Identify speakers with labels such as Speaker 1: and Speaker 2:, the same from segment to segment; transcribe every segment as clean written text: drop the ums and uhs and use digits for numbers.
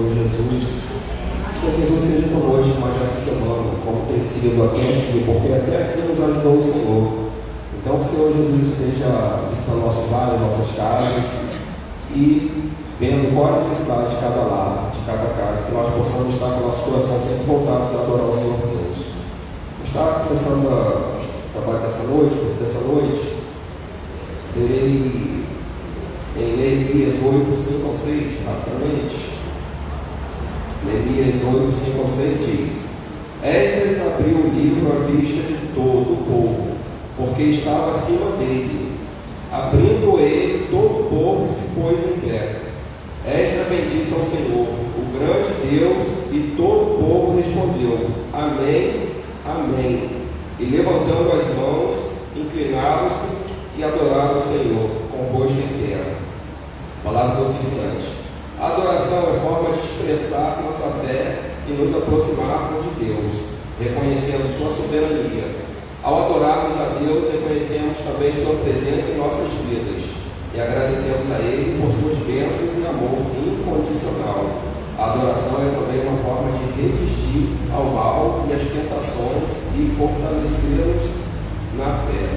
Speaker 1: Senhor Jesus. Senhor Jesus, seja conosco mais essa semana, como tem sido até aqui, porque até aqui nos ajudou o Senhor. Então, que o Senhor Jesus esteja visitando nossos lares, nossas casas e vendo qual a necessidade de cada lar, de cada casa, que nós possamos estar com nossos corações sempre voltados a adorar o Senhor Deus. Está começando a trabalhar dessa noite, lerei em Neemias 8, 5 ao 6, rapidamente. Neemias 8, 5 ao 6 diz: Esdras abriu o livro à vista de todo o povo, porque estava acima dele. Abrindo ele, todo o povo se pôs em pé. Esdras bendisse ao Senhor, o grande Deus, e todo o povo respondeu: Amém, Amém. E levantando as mãos, inclinaram-se e adoraram o Senhor com o rosto em terra. Palavra do oficiante. A adoração é forma de expressar nossa fé e nos aproximarmos de Deus, reconhecendo sua soberania. Ao adorarmos a Deus, reconhecemos também sua presença em nossas vidas e agradecemos a Ele por suas bênçãos e amor incondicional. A adoração é também uma forma de resistir ao mal e às tentações e fortalecê-los na fé.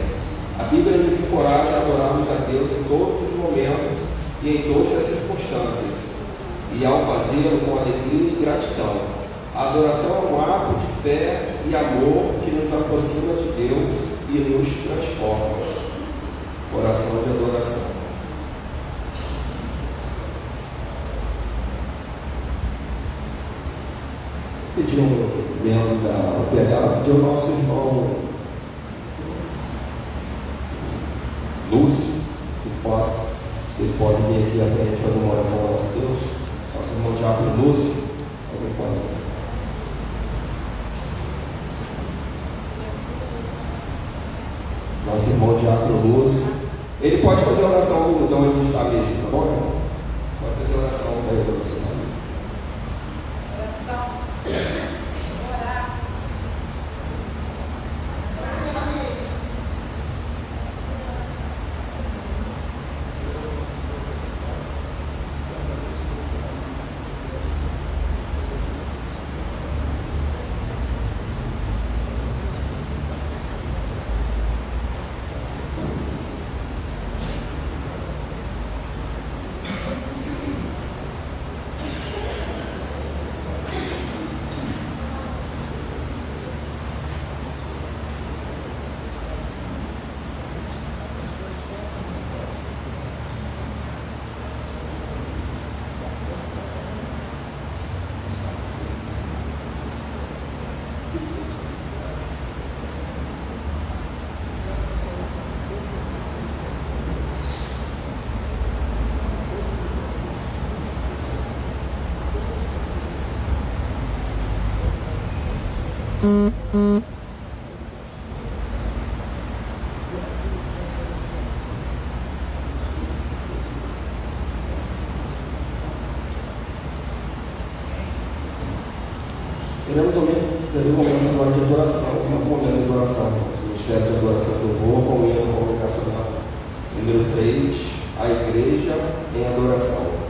Speaker 1: A Bíblia nos encoraja a adorarmos a Deus em todos os momentos e em todas as circunstâncias, e ao fazê-lo com alegria e gratidão. A adoração é um ato de fé e amor que nos aproxima de Deus e nos transforma. Oração de adoração. Pediu o membro da UPH, pediu ao nosso irmão Lúcio, ele pode vir aqui à frente fazer uma oração ao nosso Deus. Nosso irmão Diácono Lúcio, alguém pode? Nosso irmão Diácono Lúcio, ele pode fazer a oração de onde a gente está mesmo, tá bom, irmão? Pode fazer a oração daí para você também.
Speaker 2: Oração. Orar.
Speaker 1: Teremos um momento agora de adoração, mais um momento de adoração, o Ministério de Adoração do Louvor, com o hino congregacional número 3, a Igreja em Adoração.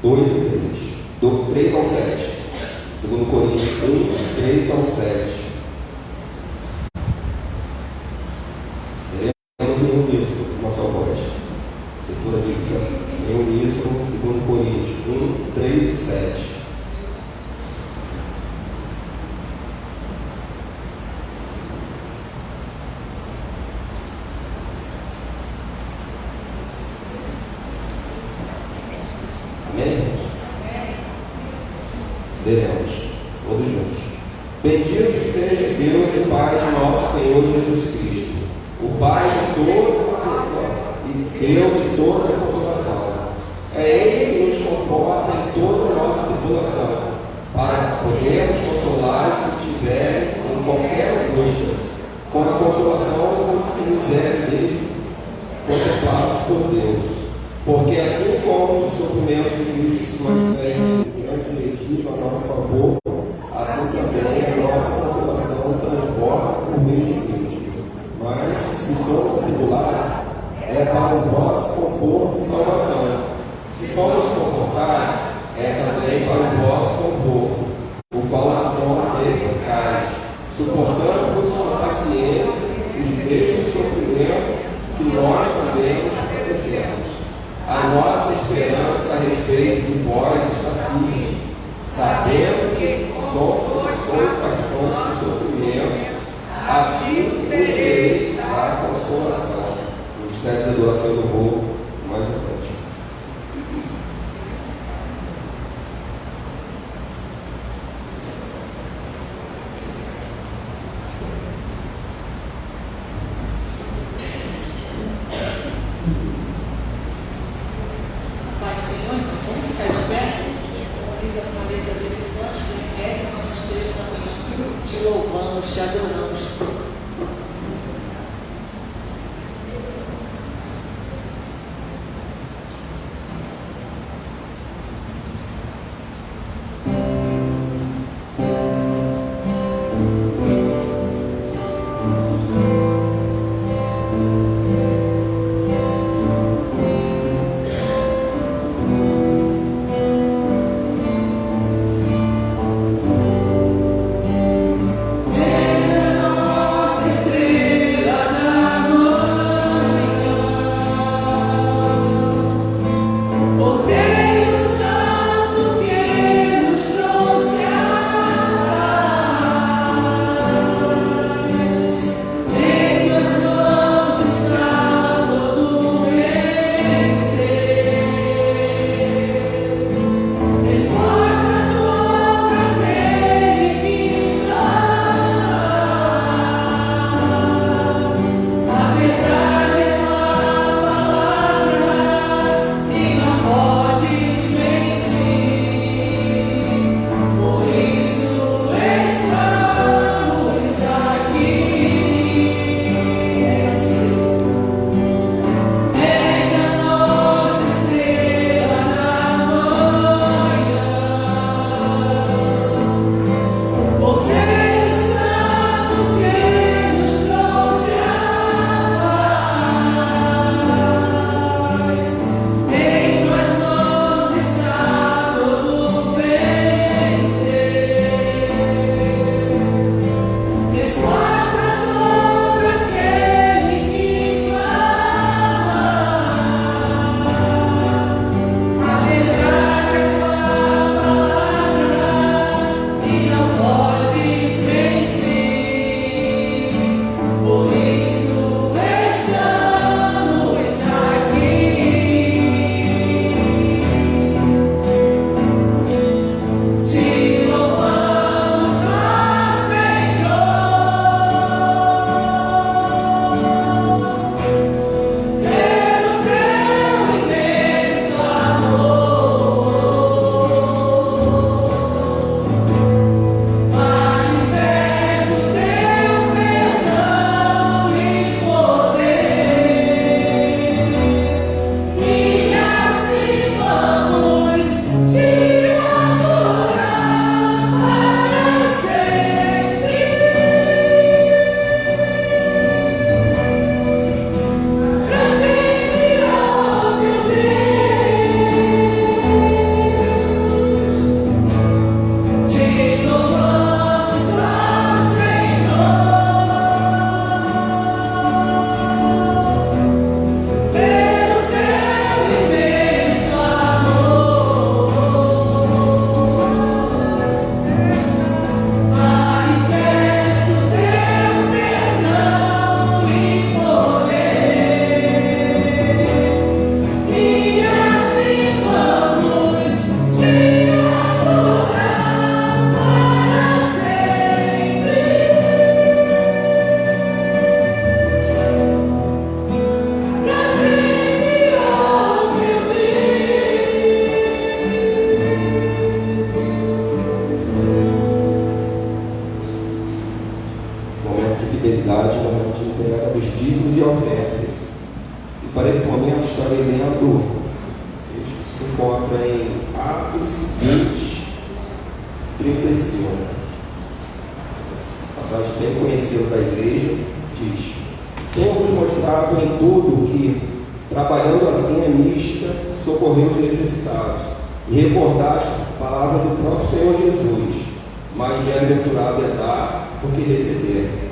Speaker 1: 2 e 3. Do 3 ao 7. 2 Coríntios 1, 3 ao 7. Teremos em uníssono, uma só voz. Leitura bíblica em uníssono, 2 Coríntios 1, 3 e 7. Amém, irmãos? Veremos, todos juntos. Bendito seja Deus e Pai de nosso Senhor Jesus Cristo, o Pai de toda misericórdia e Deus de toda consolação. É Ele que nos conforta em toda a nossa tribulação, para podermos consolar os que estiverem em qualquer angústia, com a consolação que nos é mesmo contemplados por Deus. Porque assim como o sofrimento de Cristo se manifesta em grande medida a nosso favor, assim também a nossa consolação transborda por meio de Cristo. Mas, se somos tribulados, é para o vosso conforto e salvação. Se somos confortados, é também para o vosso conforto, o qual se torna eficaz, suportando-vos com paciência os mesmos sofrimentos que nós também nos padecemos. A nossa esperança a respeito de vós está firme, sabendo que sois participantes de sofrimentos, assim recebereis a consolação. O Ministério da Adoração do Povo, mais um cântico.
Speaker 2: Pai, Senhor, irmãos, vamos ficar de pé? Como diz a letra desse cântico, és a nossa estrela da manhã. Te louvamos, te adoramos.
Speaker 3: És a
Speaker 1: em Atos 20, 35. Passagem bem conhecida da igreja, diz: Tenho-vos mostrado em tudo que, trabalhando assim a mística, socorreu os necessitados, e recordaste a palavra do próprio Senhor Jesus, mas bem-aventurado é dar do que receber.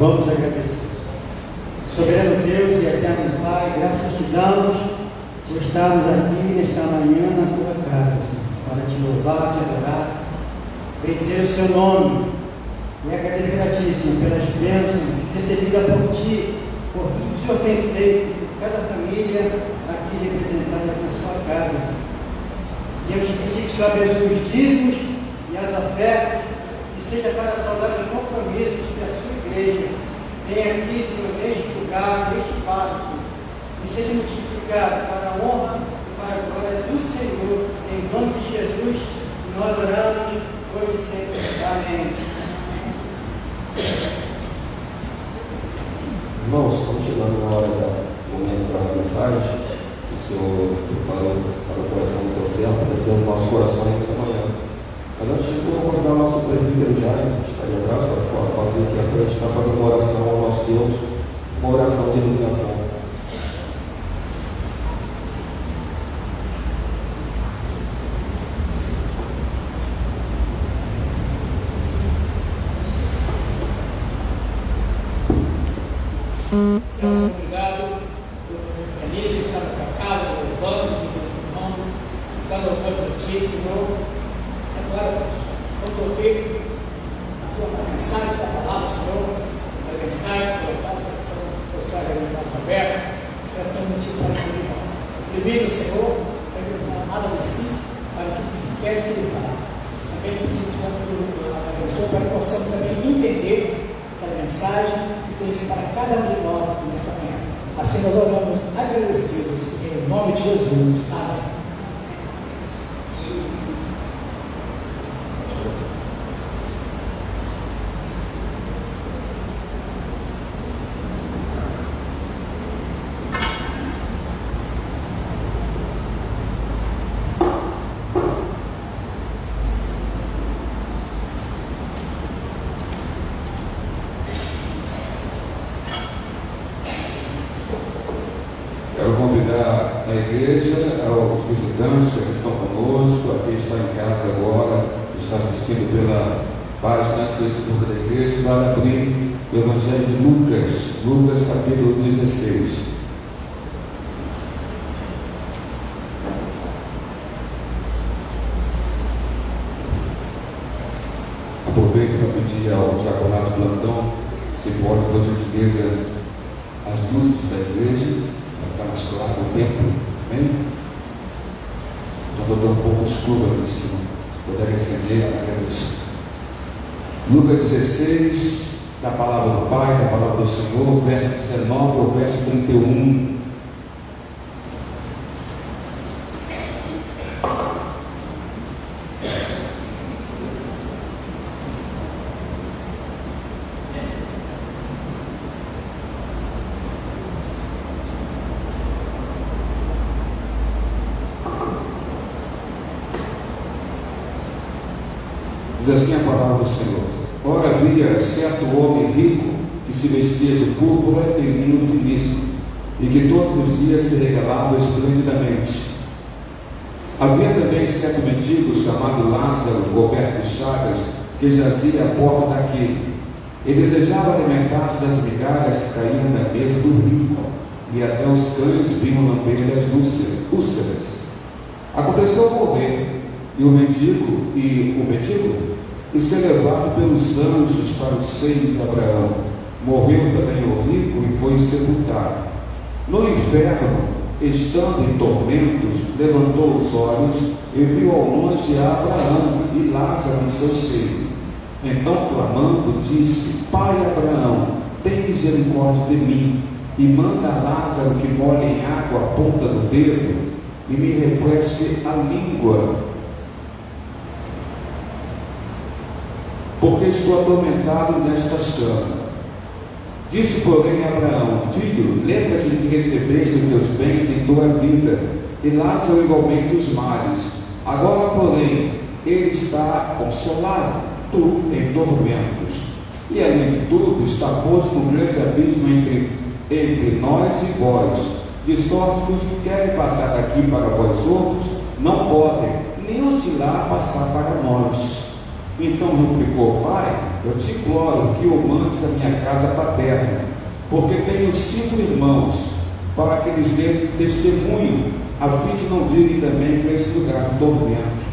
Speaker 3: Vamos agradecer. Soberano Deus e eterno Pai, graças te damos por estarmos aqui nesta manhã na tua casa, Senhor, para te louvar, te adorar, bendizer o seu nome e agradecer a ti, Senhor, pelas bênçãos recebidas por ti, por tudo que o Senhor tem feito, por cada família aqui representada na sua casa, Senhor. Queremos pedir que o Senhor abençoe os dízimos e as ofertas que seja para saudar os compromissos que a sua igreja tem aqui, Senhor, neste lugar, neste pacto, e seja multiplicado para a honra e para a glória do Senhor, em nome de Jesus, e nós oramos hoje e sempre. Amém.
Speaker 1: Irmãos, estamos chegando na hora do momento da mensagem. O Senhor preparou para o coração do teu servo, para dizer o nosso coração nessa manhã. Mas antes disso, eu vou convidar o nosso presbítero Jair, que está ali atrás, para nós vir aqui à frente, está fazendo uma oração ao nosso Deus, uma oração de iluminação.
Speaker 4: Senhor, obrigado. Eu estou muito feliz de estar na tua casa, louvando, pedindo teu nome, cantando louvores a ti, Senhor. Agora, Deus, vamos ouvir a tua mensagem da palavra, Senhor, a mensagem da casa que o Senhor trouxe ali na porta aberta, será transmitido para todos nós. Primeiro, Senhor, para que ele fale nada de si, para que tu queres que ele fale. Também pedimos a pessoa para que possamos também entender a mensagem que tens para cada um de nós nessa manhã. Assim nós oramos agradecidos em nome de Jesus. Amém.
Speaker 1: Quero convidar a igreja, aos visitantes que estão conosco, a quem está em casa agora, está assistindo pela página do Facebook da igreja, para abrir o Evangelho de Lucas, Lucas capítulo 16. Aproveito para pedir ao diaconato plantão, se pode, por gentileza, as luzes da igreja, para ficar mais claro o tempo, amém? Estou botando um pouco escuro aqui, se puderem acender, agradeço. Lucas 16, da palavra do Pai, da palavra do Senhor, verso 19 ao verso 31. Diz assim a palavra do Senhor: ora havia certo homem rico que se vestia de púrpura e linho finíssimo, e que todos os dias se regalava esplendidamente. Havia também certo mendigo chamado Lázaro, coberto de chagas, que jazia à porta daquele, e desejava alimentar-se das migalhas que caíam da mesa do rico, e até os cães vinham lamber as úlceras. Aconteceu morrer, e o mendigo e ser levado pelos anjos para o seio de Abraão. Morreu também o rico e foi sepultado. No inferno, estando em tormentos, levantou os olhos e viu ao longe Abraão e Lázaro no seu seio. Então, clamando, disse: Pai Abraão, tem misericórdia de mim, e manda a Lázaro que molhe em água a ponta do dedo e me refresque a língua, porque estou atormentado nesta chama. Disse, porém, Abraão: Filho, lembra-te de que recebeste os teus bens em tua vida, e Lázaro igualmente os males. Agora, porém, ele está consolado, tu em tormentos. E além de tudo, está posto um grande abismo entre nós e vós, de sorte que os que querem passar daqui para vós outros não podem, nem os de lá passar para nós. Então replicou: Pai, eu te imploro que o mandes à minha casa paterna, porque tenho 5 irmãos, para que eles dêem testemunho, a fim de não virem também para esse lugar de tormento.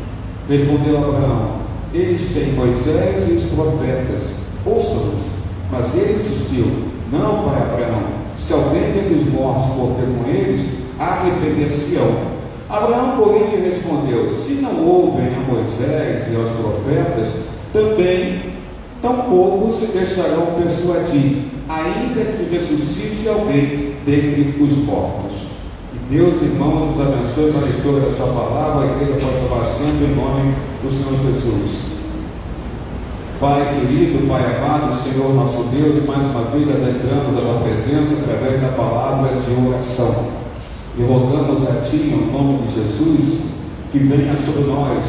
Speaker 1: Respondeu Abraão: Eles têm Moisés e os profetas, ouça-los. Mas ele insistiu: Não, pai Abraão, se alguém dentre os mortos for ter com eles, arrepender-se-ão. Abraão, porém, lhe respondeu: Se não ouvem a Moisés e aos profetas, também
Speaker 5: tampouco se deixarão persuadir, ainda que ressuscite alguém dentre os mortos. Que Deus, irmãos, nos abençoe para a leitura da sua palavra. A igreja pode falar sempre em nome do Senhor Jesus. Pai querido, Pai amado, Senhor nosso Deus, mais uma vez adentramos a tua presença através da palavra de oração e rogamos a Ti, em nome de Jesus, que venha sobre nós,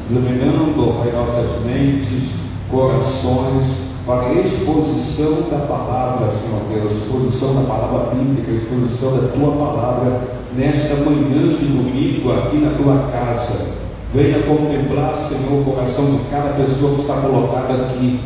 Speaker 5: iluminando, Pai, nossas mentes, corações, para a exposição da palavra, Senhor Deus, exposição da palavra bíblica, exposição da Tua palavra nesta manhã de domingo aqui na Tua casa. Venha contemplar, Senhor, o coração de cada pessoa que está colocada aqui,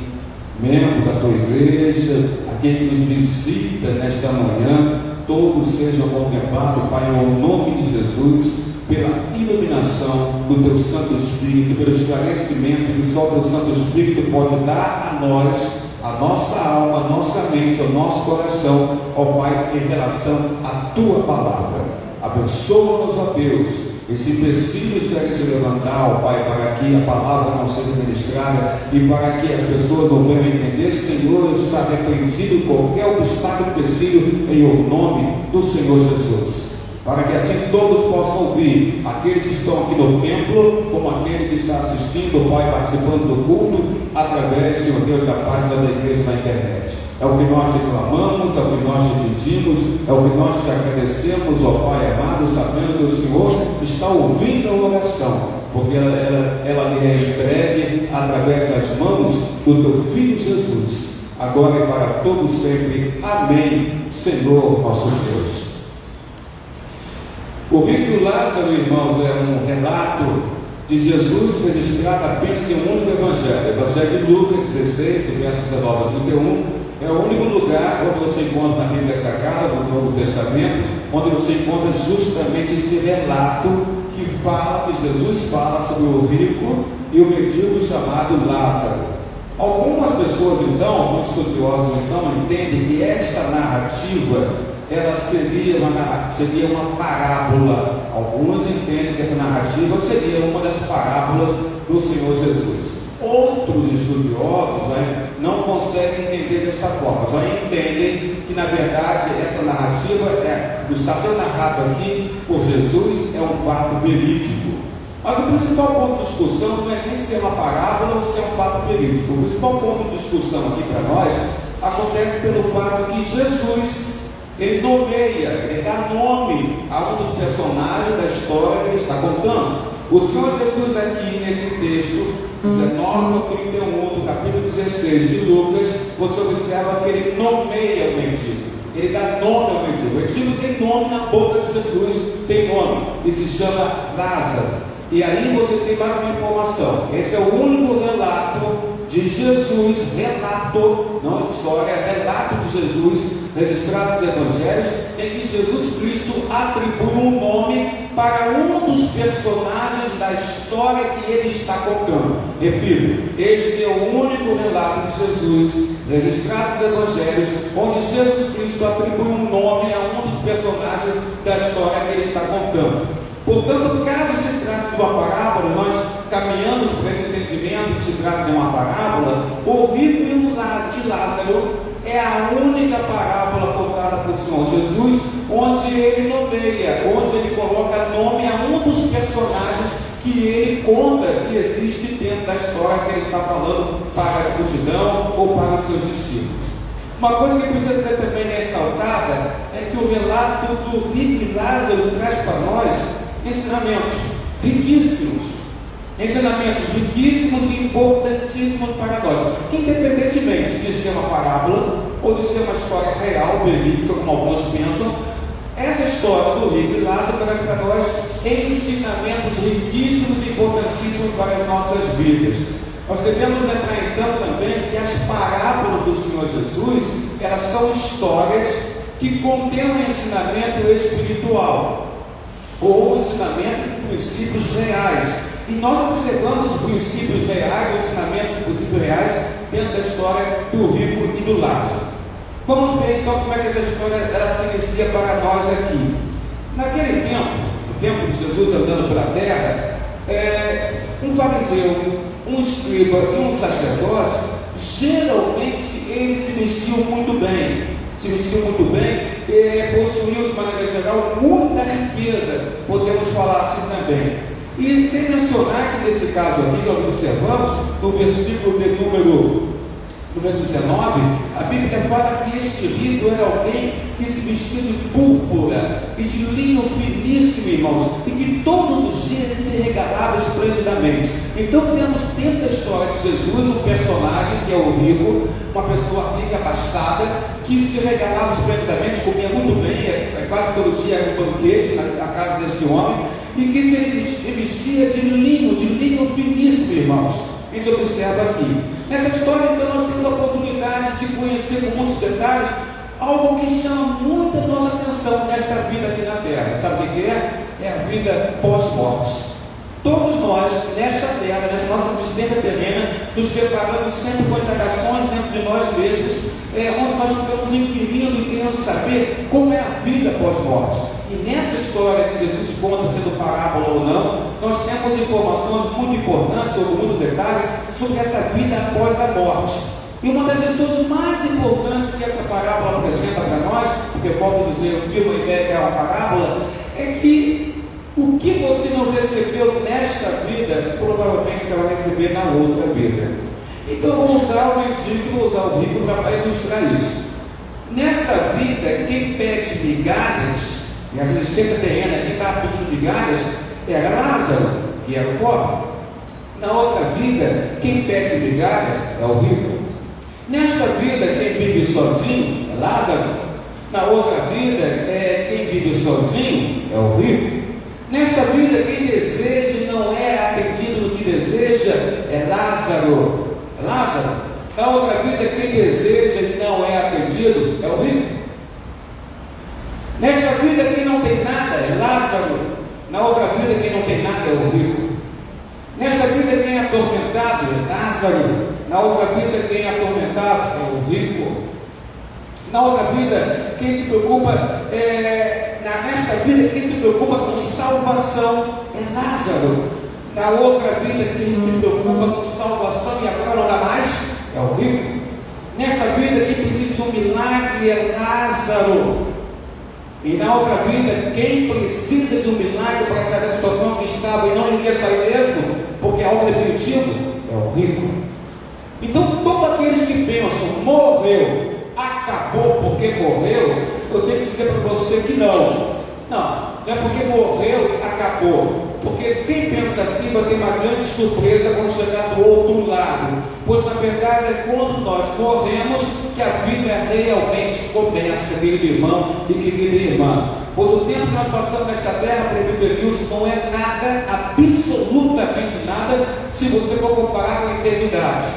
Speaker 5: membro da Tua igreja, aquele que nos visita nesta manhã, todos sejam contemplados, Pai, em nome de Jesus, pela iluminação do Teu Santo Espírito, pelo esclarecimento que só o Teu Santo Espírito pode dar a nós, a nossa alma, a nossa mente, ao nosso coração, ó Pai, em relação à Tua palavra. Abençoa-nos, ó Deus, esse empecilhos que querem se levantar, ó Pai, para que a palavra não seja ministrada e para que as pessoas não venham entender, Senhor, está repreendido qualquer obstáculo, empecilho, em o nome do Senhor Jesus. Para que assim todos possam ouvir, aqueles que estão aqui no templo, como aquele que está assistindo, Pai, participando do culto, através, Senhor Deus, da página da igreja na internet. É o que nós te clamamos, é o que nós te pedimos, é o que nós te agradecemos, ó Pai amado, sabendo que o Senhor está ouvindo a oração, porque ela lhe é entregue através das mãos do Teu Filho Jesus, agora e para todos sempre. Amém, Senhor nosso Deus. O rico e Lázaro, irmãos, é um relato de Jesus registrado apenas em um único evangelho. O Evangelho de Lucas 16, do verso 19 a 31, é o único lugar onde você encontra na Bíblia Sagrada, no Novo Testamento, onde você encontra justamente esse relato que fala, que Jesus fala sobre o rico e o mendigo chamado Lázaro. Algumas pessoas, então, alguns estudiosos, então, entendem que esta narrativa ela seria uma parábola. Alguns entendem que essa narrativa seria uma das parábolas do Senhor Jesus. Outros estudiosos não conseguem entender desta forma, já entendem que na verdade essa narrativa está sendo narrado aqui por Jesus, é um fato verídico. Mas o principal ponto de discussão não é nem se é uma parábola ou se é um fato verídico. O principal ponto de discussão aqui para nós acontece pelo fato que Jesus, ele nomeia, ele dá nome a um dos personagens da história que ele está contando. O Senhor Jesus aqui nesse texto 19 ao 31 do capítulo 16 de Lucas, você observa que ele nomeia o mendigo, ele dá nome ao mendigo. O mendigo tem nome na boca de Jesus, tem nome, e se chama Lázaro. E aí você tem mais uma informação. Esse é o único relato de Jesus, não história, relato de Jesus registrado nos evangelhos, em que Jesus Cristo atribui um nome para um dos personagens da história que ele está contando. Repito, este é o único relato de Jesus registrado nos evangelhos, onde Jesus Cristo atribui um nome a um dos personagens da história que ele está contando. Portanto, caso se trate de uma parábola, nós caminhamos por esse entendimento que se trata de uma parábola. O rico e Lázaro é a única parábola contada pelo Senhor Jesus, onde ele nomeia, onde ele coloca nome a um dos personagens que ele conta que existe dentro da história que ele está falando para a multidão ou para os seus discípulos. Uma coisa que precisa ser também ressaltada é que o relato do rico e Lázaro traz para nós ensinamentos riquíssimos e importantíssimos para nós, independentemente de ser uma parábola ou de ser uma história real, verídica, como alguns pensam. Essa história do rico e Lázaro traz para nós ensinamentos riquíssimos e importantíssimos para as nossas vidas. Nós devemos lembrar então também que as parábolas do Senhor Jesus, elas são histórias que contêm um ensinamento espiritual ou um ensinamento de princípios reais. E nós observamos os princípios reais, os ensinamentos de princípios reais dentro da história do rico e do Lázaro. Vamos ver então como é que essa história ela se inicia para nós aqui. Naquele tempo, no tempo de Jesus andando pela terra, um fariseu, um escriba e um sacerdote geralmente eles se vestiam muito bem. Possuíam de maneira geral muita riqueza, podemos falar assim também. E sem mencionar que nesse caso aqui, nós observamos, no versículo de número 19, a Bíblia fala que este rico era alguém que se vestia de púrpura e de linho finíssimo, irmãos, e que todos os dias ele se regalava esplendidamente. Então temos dentro da história de Jesus um personagem que é o rico, uma pessoa rica, abastada, que se regalava esplendidamente, comia muito bem, quase todo dia era um banquete na casa desse homem, e que se vestia de linho finíssimo, irmãos. A gente observa aqui. Nessa história, então, nós temos a oportunidade de conhecer com muitos detalhes algo que chama muito a nossa atenção nesta vida aqui na Terra. Sabe o que é? É a vida pós-morte. Todos nós, nesta terra, nessa nossa existência terrena, nos deparamos sempre com indagações dentro de nós mesmos, onde nós ficamos inquirindo e querendo saber como é a vida pós-morte. E nessa história que Jesus conta, sendo parábola ou não, nós temos informações muito importantes, ou muitos detalhes, sobre essa vida após a morte. E uma das lições mais importantes que essa parábola apresenta para nós, porque volto a dizer, eu tive uma ideia que é uma parábola, é que o que você não recebeu nesta vida, provavelmente você vai receber na outra vida. Então eu vou usar o mendigo, vou usar o rico para ilustrar isso. Nessa vida, quem pede migalhas, nessa existência terrena, quem estava pedindo migalhas, era Lázaro, que era o pobre. Na outra vida, quem pede migalhas é o rico. Nesta vida, quem vive sozinho é Lázaro. Na outra vida, quem vive sozinho é o rico. Nesta vida, quem deseja e não é atendido no que deseja é Lázaro. Na outra vida, quem deseja e não é atendido é o rico. Nesta vida, quem não tem nada é Lázaro. Na outra vida, quem não tem nada é o rico. Nesta vida, quem é atormentado é Lázaro. Na outra vida, quem é atormentado é o rico. Na outra vida, quem se preocupa nesta vida, quem se preocupa com salvação é Lázaro. Na outra vida, quem se preocupa com salvação e agora não dá mais é o rico. Nesta vida, quem precisa de um milagre é Lázaro. E na outra vida, quem precisa de um milagre para sair da situação que estava e não iria sair mesmo, porque é algo definitivo, é o rico. Então, todos aqueles que pensam, morreu, acabou porque morreu, eu tenho que dizer para você que não é porque morreu, acabou, porque quem pensa assim vai ter uma grande surpresa quando chegar do outro lado, pois na verdade é quando nós morremos que a vida realmente começa, querido irmão e querida irmã. Pois o tempo que nós passamos nesta terra, presbiterio, não é nada, absolutamente nada, se você for comparar com a eternidade.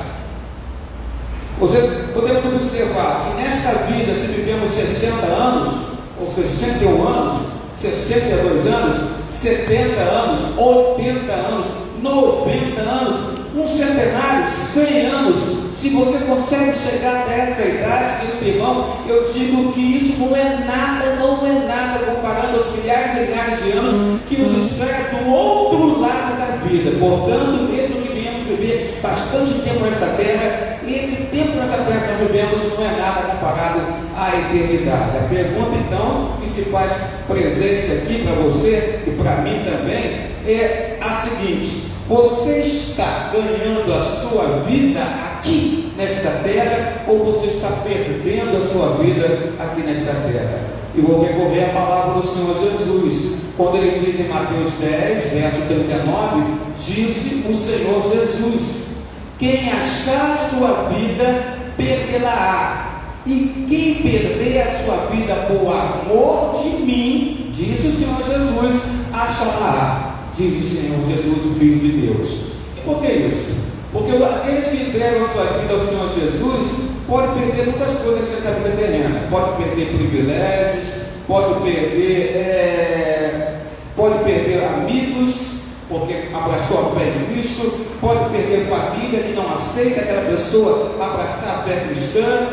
Speaker 5: Podemos observar que nesta vida, se vivemos 60 anos, ou 61 anos, 62 anos, 70 anos, 80 anos, 90 anos, um centenário, 100 anos, se você consegue chegar até essa idade, querido irmão, eu digo que isso não é nada comparando aos milhares e milhares de anos que nos espera do outro lado da vida. Portanto, mesmo que venhamos viver bastante tempo nessa terra, esse tempo nessa terra que nós vivemos não é nada comparado à eternidade. A pergunta então que se faz presente aqui para você e para mim também é a seguinte: você está ganhando a sua vida aqui nesta terra ou você está perdendo a sua vida aqui nesta terra? E vou recorrer à palavra do Senhor Jesus, quando ele diz em Mateus 10, verso 39, disse o Senhor Jesus: quem achar a sua vida, perdê-la-á, e quem perder a sua vida por amor de mim, disse o Senhor Jesus, achará, diz o Senhor Jesus, o Filho de Deus. E por que isso? Porque aqueles que entregam suas vidas ao Senhor Jesus podem perder muitas coisas aqui nessa vida terrena. Pode perder privilégios, pode perder amigos, porque abraçou a fé em Cristo, pode perder família que não aceita aquela pessoa abraçar a fé cristã,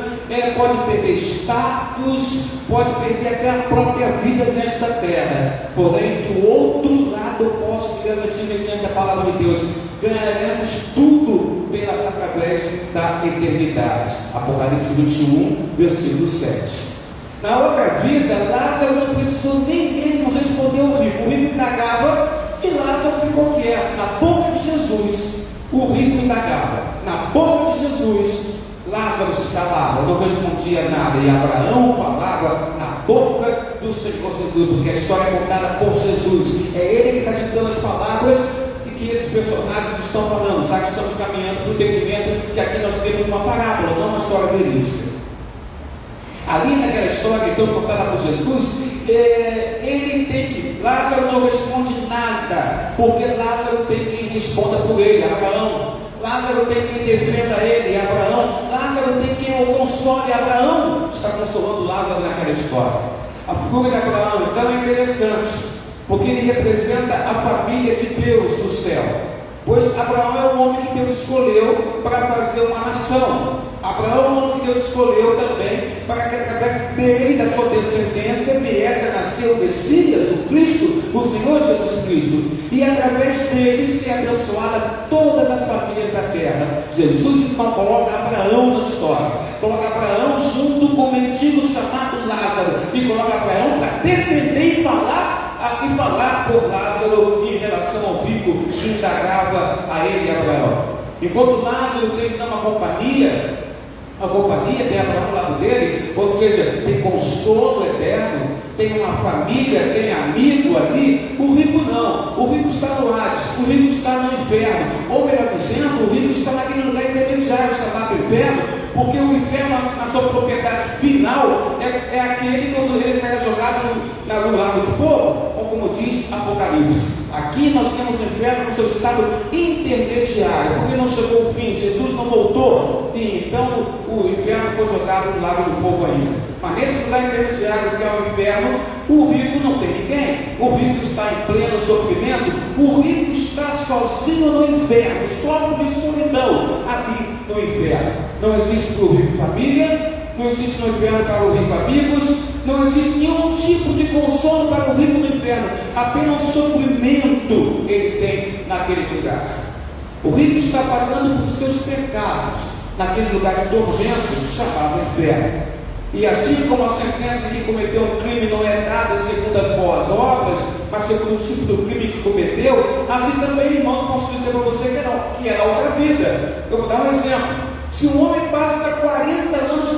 Speaker 5: pode perder status, pode perder até a própria vida nesta terra. Porém, do outro lado, eu posso te garantir, mediante a palavra de Deus, ganharemos tudo através da eternidade. Apocalipse 21, versículo 7. Na outra vida, Lázaro não precisou nem mesmo responder ao rico. O rico indagava e Lázaro ficou quieto. Na boca de Jesus, o rico indagava. Na boca de Jesus, Lázaro se calava, não respondia nada. E Abraão falava na boca do Senhor Jesus, porque a história é contada por Jesus. É Ele que está ditando as palavras e que esses personagens estão falando. Já que estamos caminhando para o entendimento que aqui nós temos uma parábola, não uma história verídica. Ali naquela história então contada por Jesus, Lázaro não responde nada, porque Lázaro tem quem responda por ele, Abraão. Lázaro tem quem defenda ele, Abraão. Lázaro tem quem o console, Abraão está consolando Lázaro naquela história. A figura de Abraão então é interessante, porque ele representa a família de Deus no céu, pois Abraão é o homem que Deus escolheu para fazer uma nação. Abraão é o homem que Deus escolheu também para que através dele, da sua descendência, viesse a nascer o Messias, o Cristo, o Senhor Jesus Cristo, e através dele ser abençoada todas as famílias da terra. Jesus então coloca Abraão na história, coloca Abraão junto com o mendigo chamado Lázaro, e coloca Abraão para defender e falar por Lázaro em relação ao rico que indagava a ele, Abraão. Enquanto Lázaro tem uma companhia tem Abraão ao lado dele, ou seja, tem consolo eterno, tem uma família, tem amigo ali. O rico não, o rico está no Hades, o rico está no inferno, ou melhor dizendo, o rico está naquele lugar intermediário chamado inferno, porque o inferno, na sua propriedade final, é aquele que ele será jogado no lago de fogo, ou como diz Apocalipse. Aqui nós temos o inferno no seu estado intermediário, porque não chegou o fim, Jesus não voltou, e então o inferno foi jogado no lago do fogo ainda. Mas nesse lugar intermediário que é o inferno, o rico não tem ninguém, o rico está em pleno sofrimento, o rico está sozinho no inferno, sofre de solidão ali no inferno. Não existe para o rico família, não existe no inferno para o rico amigos, não existe nenhum tipo de consolo para o rico no inferno, apenas sofrimento ele tem naquele lugar. O rico está pagando por seus pecados naquele lugar de tormento chamado inferno. E assim como a sentença de quem cometeu um crime não é dada segundo as boas obras, mas segundo o tipo do crime que cometeu, assim também, irmão, posso dizer para você que é na outra vida. Eu vou dar um exemplo. Se um homem passa 40 anos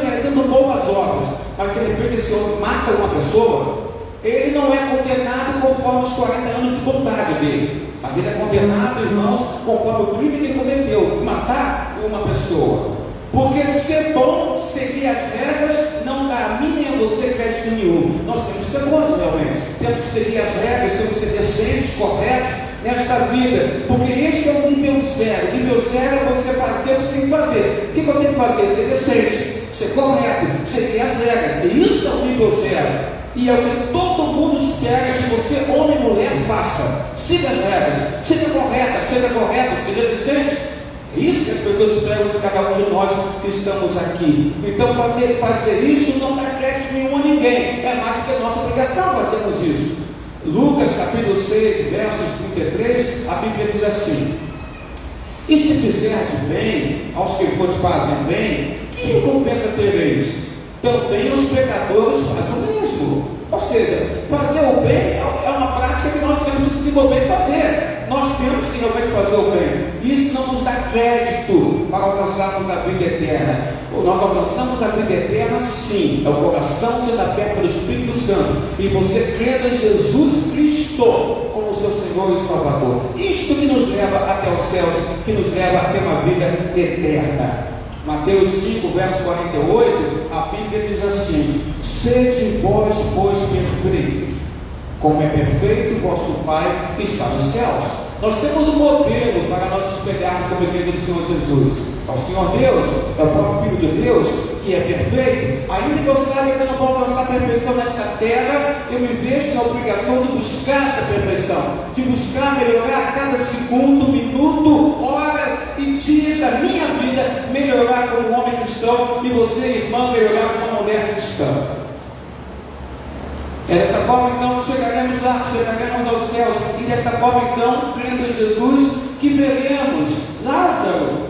Speaker 5: realizando boas obras, mas de repente esse homem mata uma pessoa, ele não é condenado conforme os 40 anos de bondade dele, mas ele é condenado, irmãos, conforme o crime que ele cometeu, de matar uma pessoa. Porque ser bom, seguir as regras, não dá a mim nem a você crédito nenhum. Nós temos que ser bons realmente, temos que seguir as regras, temos que ser decentes, corretos nesta vida, porque este é o nível zero. O nível zero é você fazer o que você tem que fazer. O que eu tenho que fazer? Ser decente, ser correto, seguir as regras. E isso é o nível zero. E é o que todo mundo espera que você, homem e mulher, faça. Siga as regras, seja correto, seja decente. É isso que as pessoas esperam de cada um de nós que estamos aqui. Então fazer isso não dá crédito nenhum a ninguém, é mais do que a nossa obrigação fazermos isso. Lucas capítulo 6, versos 33, a Bíblia diz assim: e se fizerdes bem aos que vos fazem bem, que recompensa tereis? Também os pecadores fazem o mesmo. Ou seja, fazer o bem é uma prática que nós temos que desenvolver e fazer. Nós temos que realmente fazer o bem. Isso não nos dá crédito para alcançarmos a vida eterna. Nós alcançamos a vida eterna sim, é o coração sendo aberto pelo Espírito Santo, e você crendo em Jesus Cristo como seu Senhor e Salvador. Isto que nos leva até os céus, que nos leva a ter uma vida eterna. Mateus 5, verso 48, a Bíblia diz assim: sede vós, pois, perfeitos, como é perfeito vosso Pai que está nos céus. Nós temos um modelo para nós espelharmos como igreja do Senhor Jesus. É o Senhor Deus, é o próprio Filho de Deus, que que é perfeito, ainda que eu saiba que eu não vou alcançar a perfeição nesta terra, eu me vejo na obrigação de buscar esta perfeição, de buscar melhorar a cada segundo, minuto, hora e dias da minha vida, melhorar como homem cristão, e você, irmã, melhorar como uma mulher cristã. É dessa forma então que chegaremos lá, chegaremos aos céus, e desta forma então, crendo em Jesus, que veremos Lázaro,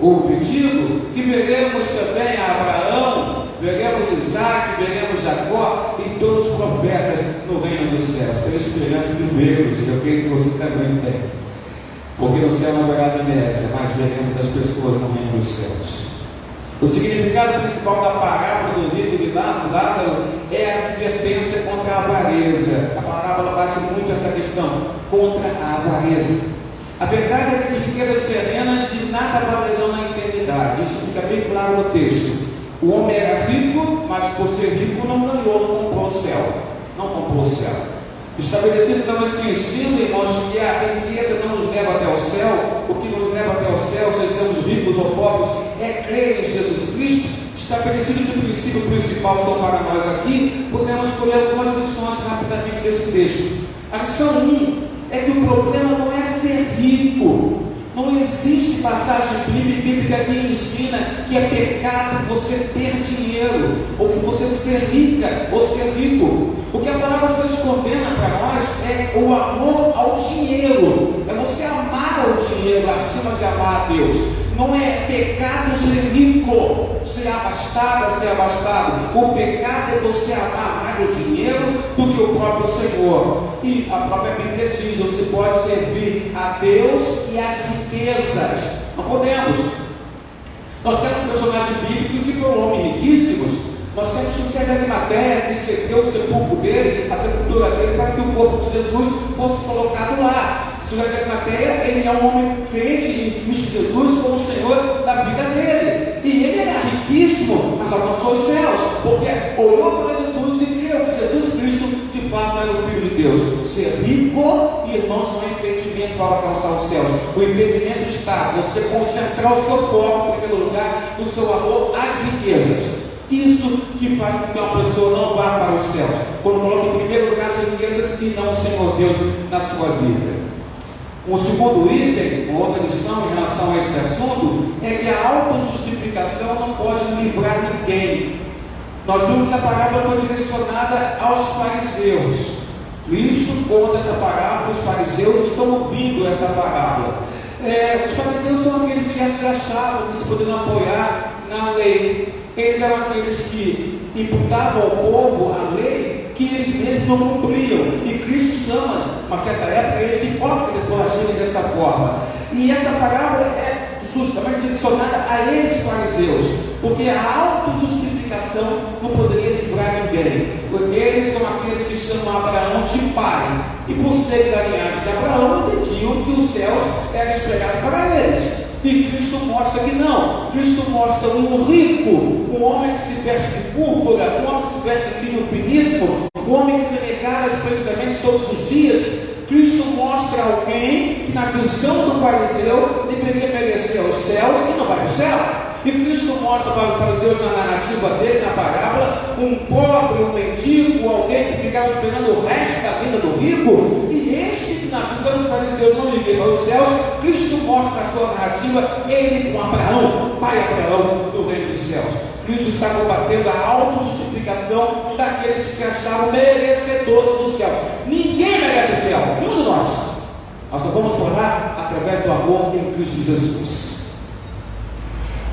Speaker 5: o mendigo, que veremos também Abraão, veremos Isaac, veremos Jacó e todos os profetas no reino dos céus. Tenho esperança de vê-los, e eu creio que você também tem, porque no céu não haverá inércia, mas veremos as pessoas no reino dos céus. O significado principal da parábola do rico de Lázaro é a advertência contra a avareza. A parábola bate muito essa questão, contra a avareza. A verdade é que as riquezas terrenas de nada valerão na eternidade. Isso fica bem claro no texto. O homem era rico, mas por ser rico não ganhou, não comprou o céu. Não comprou o céu. Estabelecido então esse ensino, irmãos, que a riqueza não nos leva até o céu, o que nos leva até o céu, sejamos ricos ou pobres, é crer em Jesus Cristo. Estabelecido esse princípio principal então para nós aqui, podemos escolher algumas lições rapidamente desse texto. A lição 1 é que o problema não é ser rico. Não existe passagem bíblica que ensina que é pecado você ter dinheiro, ou que você ser rica ou ser rico. O que a palavra de Deus condena para nós é o amor ao dinheiro, é você amar o dinheiro acima de amar a Deus. Não é pecado ser rico, ser abastado, ser abastado. O pecado é você amar mais o dinheiro do que o próprio Senhor. E a própria Bíblia diz: você pode servir a Deus e às riquezas. Não podemos. Nós temos personagens bíblicos que foram homens riquíssimos. Nós temos José de Arimateia, que cedeu o sepulcro dele, a sepultura dele, para que o corpo de Jesus fosse colocado lá. José de Arimateia, ele é um homem crente em Cristo Jesus como Senhor da vida dele. E ele era riquíssimo, mas alcançou os céus, porque olhou para Jesus e creu que Jesus Cristo de fato era o Filho de Deus. Ser rico, irmãos, não é impedimento para alcançar os céus. O impedimento está você concentrar o seu foco, em primeiro lugar, no seu amor às riquezas. Isso que faz com que uma pessoa não vá para os céus, quando coloca em primeiro lugar as riquezas e não o Senhor Deus na sua vida. Um segundo item, uma outra lição em relação a este assunto, é que a autojustificação não pode livrar ninguém. Nós vimos que a parábola foi direcionada aos fariseus. Cristo conta essa parábola, os fariseus estão ouvindo essa parábola. Os fariseus são aqueles que já se achavam que se poderiam apoiar na lei. Eles eram aqueles que imputavam ao povo a lei que eles mesmos não cumpriam. E Cristo chama, uma certa época, eles de hipócritas por agirem dessa forma. E essa parábola é justamente direcionada a eles, fariseus, porque a autojustificação não poderia livrar ninguém. Porque eles são aqueles que chamam Abraão de pai. E por ser da linhagem de Abraão, entendiam que os céus eram esperados para eles. E Cristo mostra que não. Cristo mostra um rico, um homem que se veste de púrpura, um homem que se veste de linho finíssimo, um homem que se regala esplendidamente todos os dias. Cristo mostra alguém que na visão do fariseu deveria merecer os céus e não vai para o céu. E Cristo mostra para os fariseus na narrativa dele, na parábola, um pobre, um mendigo, alguém que ficava esperando o resto da vida do rico. E este que na visão dos fariseus não iria para os céus, Cristo mostra na sua narrativa ele com Abraão, pai Abraão, no reino dos céus. Cristo está combatendo a autojustificação daqueles que se achavam merecedores do céu. Ninguém merece o céu, nenhum de nós. Nós só vamos por lá através do amor em Cristo Jesus.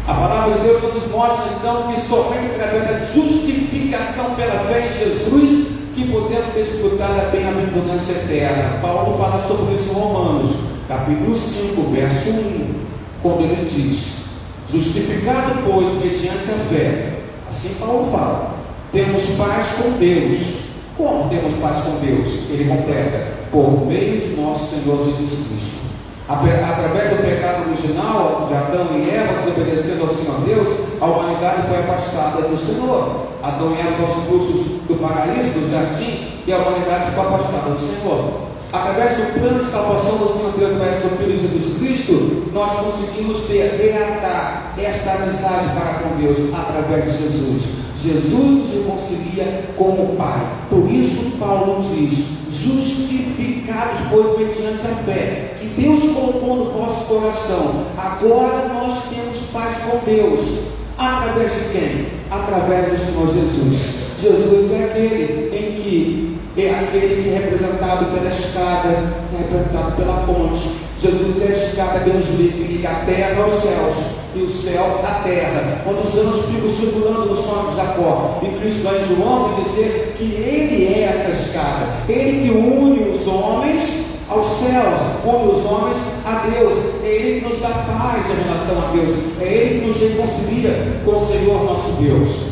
Speaker 5: A palavra de Deus nos mostra então que somente através da justificação pela fé em Jesus que podemos desfrutar da bem-aventurança eterna. Paulo fala sobre isso em Romanos, capítulo 5, verso 1, quando ele diz: justificado, pois, mediante a fé, assim Paulo fala, temos paz com Deus. Como temos paz com Deus? Ele completa: por meio de nosso Senhor Jesus Cristo. Através do pecado original de Adão e Eva, desobedecendo ao Senhor Deus, a humanidade foi afastada do Senhor. Adão e Eva foram expulsos do paraíso, do jardim, e a humanidade ficou afastada do Senhor. Através do plano de salvação do Senhor Deus para seu Filho Jesus Cristo, nós conseguimos reatar esta amizade para com Deus através de Jesus. Jesus nos reconcilia com o Pai. Por isso Paulo diz: justificados, pois, mediante a fé que Deus colocou no vosso coração, agora nós temos paz com Deus. Através de quem? Através do Senhor Jesus. Jesus é aquele que é representado pela escada, é representado pela ponte. Jesus é a escada que nos liga a terra aos céus e o céu à terra, onde os anjos ficam circulando no sonho de Jacó. E Cristo vai em João dizer que Ele é essa escada, Ele que une os homens aos céus, une os homens a Deus. É Ele que nos dá paz em relação a Deus, é Ele que nos reconcilia com o Senhor nosso Deus.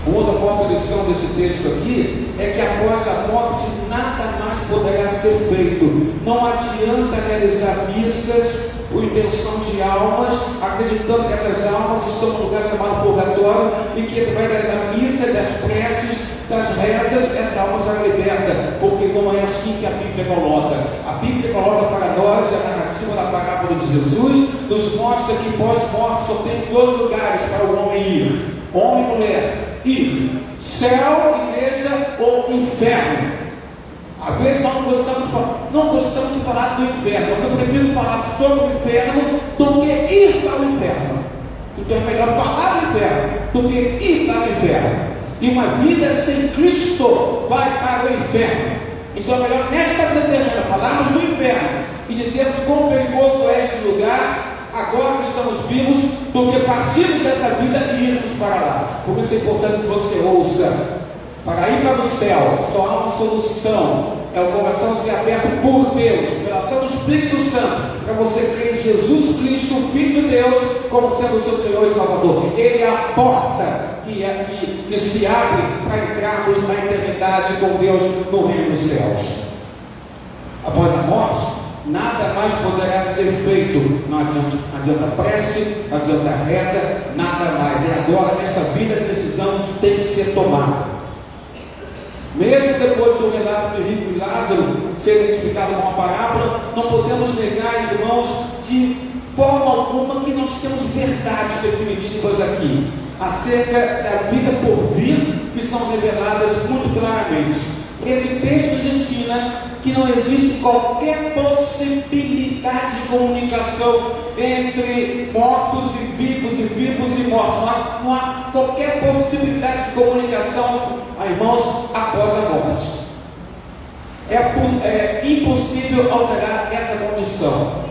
Speaker 5: Uma outra boa lição desse texto aqui é que após a morte nada mais poderá ser feito. Não adianta realizar missas por intenção de almas, acreditando que essas almas estão num lugar chamado purgatório e que através da missa, das preces, das rezas, essa alma será liberta, porque não é assim que a Bíblia coloca. A Bíblia coloca para nós a narrativa da parábola de Jesus, nos mostra que pós-morte só tem 2 lugares para o homem ir: homem e mulher. Ir, céu, igreja ou inferno. Às vezes nós não gostamos de falar do inferno, porque eu prefiro falar sobre o inferno do que ir para o inferno. Então é melhor falar do inferno do que ir para o inferno. E uma vida sem Cristo vai para o inferno. Então é melhor nesta vida terrena falarmos do inferno e dizermos quão perigoso é este lugar agora que estamos vivos, do que partirmos dessa vida e irmos para lá. Por isso é importante que você ouça: para ir para o céu só há uma solução, é o coração ser aberto por Deus, pela ação do Espírito Santo, para você crer em Jesus Cristo, o Filho de Deus, como sendo o seu Senhor e Salvador. Ele é a porta que se abre para entrarmos na eternidade com Deus no reino dos céus. Após a morte, nada mais poderá ser feito. Não adianta prece, não adianta reza, nada mais. E agora, nesta vida, a decisão tem que ser tomada. Mesmo depois do relato de Rico e Lázaro ser identificado com uma parábola, não podemos negar, irmãos, de forma alguma que nós temos verdades definitivas aqui acerca da vida por vir, que são reveladas muito claramente. Esse texto nos ensina que não existe qualquer possibilidade de comunicação entre mortos e vivos e mortos. Não há qualquer possibilidade de comunicação, irmãos, após a morte. É impossível alterar essa condição.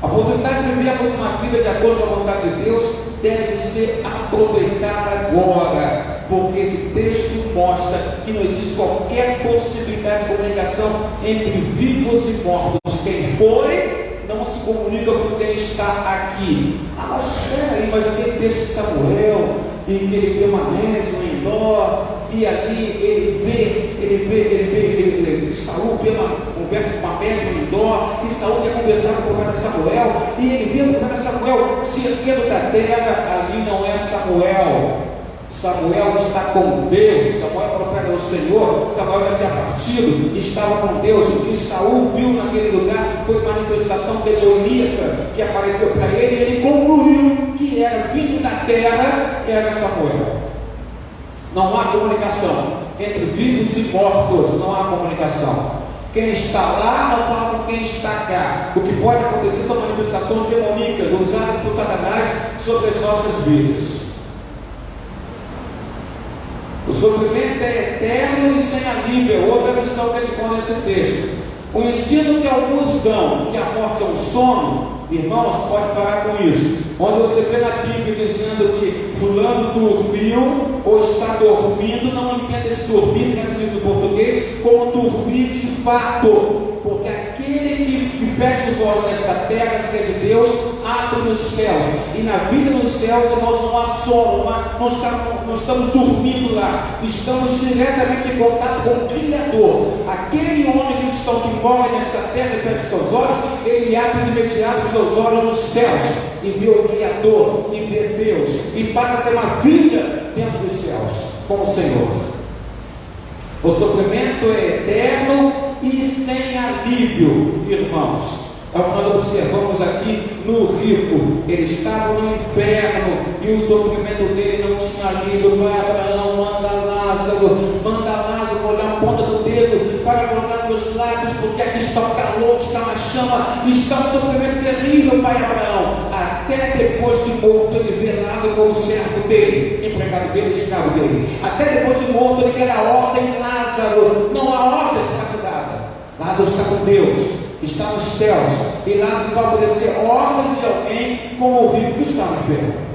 Speaker 5: A oportunidade de vivermos uma vida de acordo com a vontade de Deus deve ser aproveitada agora, porque esse texto mostra que não existe qualquer possibilidade de comunicação entre vivos e mortos. Quem foi não se comunica com quem está aqui. Mas espera aí, mas aquele texto de Samuel, em que ele vê uma médium em Dó, e ali ele vê Saul vê uma conversa com uma médium em Dó, e Saul quer conversar com o profeta Samuel, e ele vê o profeta Samuel se erguendo da terra. Ali não é Samuel. Samuel está com Deus. Samuel é profeta do Senhor. Samuel já tinha partido, estava com Deus. O que Saul viu naquele lugar foi manifestação demoníaca que apareceu para ele, e ele concluiu que era vindo da terra, era Samuel. Não há comunicação entre vivos e mortos, não há comunicação. Quem está lá não fala com quem está cá. O que pode acontecer são manifestações demoníacas usadas por Satanás sobre as nossas vidas. O sofrimento é eterno e sem alívio. Outra lição que a gente põe nesse texto. O ensino que alguns dão, que a morte é um sono, irmãos, pode parar com isso. Onde você vê na Bíblia dizendo que fulano dormiu ou está dormindo, não entenda esse dormir, que é dito no português, como dormir de fato. Porque aquele que fecha os olhos nesta terra, se é de Deus, abre nos céus. E na vida nos céus, irmãos, não há sono, não estamos dormindo lá. Estamos diretamente em contato com o Criador. Aquele homem cristão que morre nesta terra e fecha seus olhos, ele abre de imediato seus olhos nos céus e vê o Criador, e vê Deus, e passa a ter uma vida dentro dos céus com o Senhor. O sofrimento é eterno e sem alívio, irmãos. É o que nós observamos aqui no rico. Ele estava no inferno e o sofrimento dele não tinha alívio. Vai, Abraão, manda Lázaro olhar a ponta do dedo para colocar nos lábios, porque aqui está o calor, está uma chama, está um sofrimento terrível, pai Abraão. Até depois de morto, ele vê Lázaro como servo dele, empregado dele, escravo dele. Até depois de morto, ele quer a ordem em Lázaro. Não há ordem para ser dada. Lázaro está com Deus, está nos céus, e Lázaro vai obedecer ordens de alguém como o rico que está no inferno.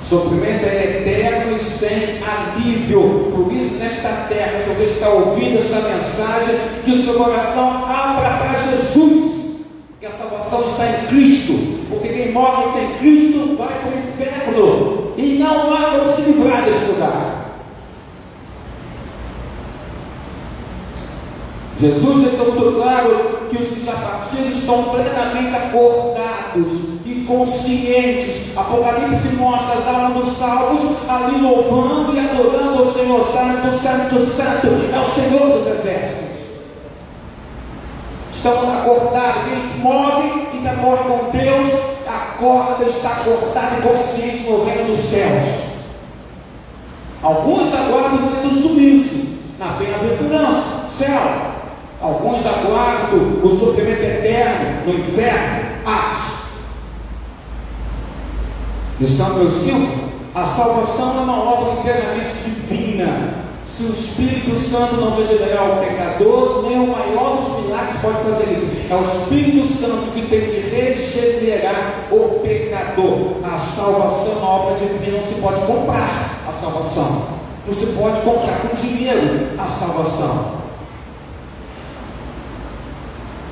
Speaker 5: Sofrimento é eterno e sem alívio. Por isso, nesta terra, se você está ouvindo esta mensagem, que o seu coração abra para Jesus, que a salvação está em Cristo, porque quem morre sem Cristo vai para o inferno, e não há como se livrar desse lugar. Jesus deixou muito claro que os que já partiram estão plenamente acordados e conscientes. Apocalipse mostra as almas dos salvos ali louvando e adorando ao Senhor. Santo, Santo, Santo é o Senhor dos exércitos. Estão acordados. Quem morre e morre com Deus, acorda, está acordado e consciente no reino dos céus. Alguns aguardam o dia do juízo, na bem-aventurança, céu. Alguns aguardam o sofrimento eterno no inferno. Lição número 5: a salvação é uma obra inteiramente divina. Se o Espírito Santo não regenerar o pecador, nem o maior dos milagres pode fazer isso. É o Espírito Santo que tem que regenerar o pecador. A salvação é uma obra divina, não se pode comprar a salvação. Não se pode comprar com dinheiro a salvação.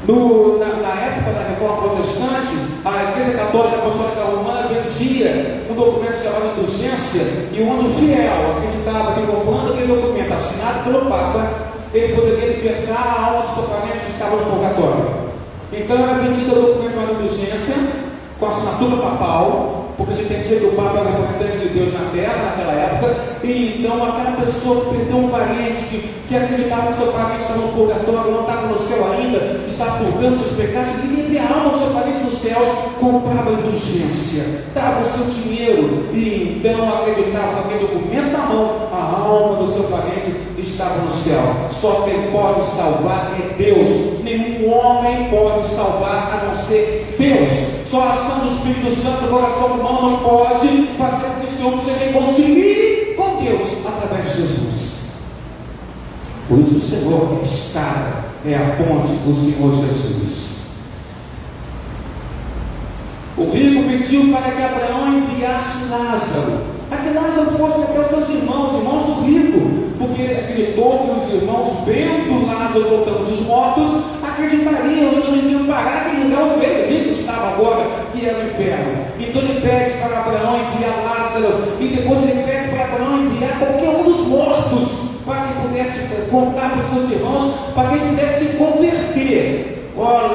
Speaker 5: Na época da Reforma Protestante, a Igreja Católica Apostólica Romana vendia um documento chamado indulgência, e onde o fiel acreditava que comprando aquele documento assinado pelo Papa, ele poderia libertar a alma do seu parente que estava no purgatório. Então era vendido o documento chamado indulgência, com assinatura papal, porque se entendia que o Papa era representante de Deus na terra naquela época, e então aquela pessoa que perdeu um parente, que acreditava que seu parente estava no purgatório, não estava no céu ainda, estava purgando seus pecados, queria ver a alma do seu parente nos céus, comprava indulgência, dava o seu dinheiro, e então acreditava com aquele documento na mão, a alma do seu parente estava no céu. Só quem pode salvar é Deus. Nenhum homem pode salvar a não ser Deus. Só a ação do Espírito Santo no coração humano pode fazer com que esse homem se reconcilie com Deus através de Jesus. Por isso o Senhor é a escada, é a ponte do Senhor Jesus. O rico pediu para que Abraão enviasse Lázaro, para que Lázaro fosse até os seus irmãos do rico, porque ele acreditou que os irmãos, vendo Lázaro voltando dos mortos, acreditariam e não iriam parar naquele lugar onde ele rico estava agora, que era o inferno. Então ele pede para Abraão enviar Lázaro, e depois ele pede para Abraão enviar qualquer um dos mortos, para que pudesse contar para os seus irmãos, para que eles pudessem se converter.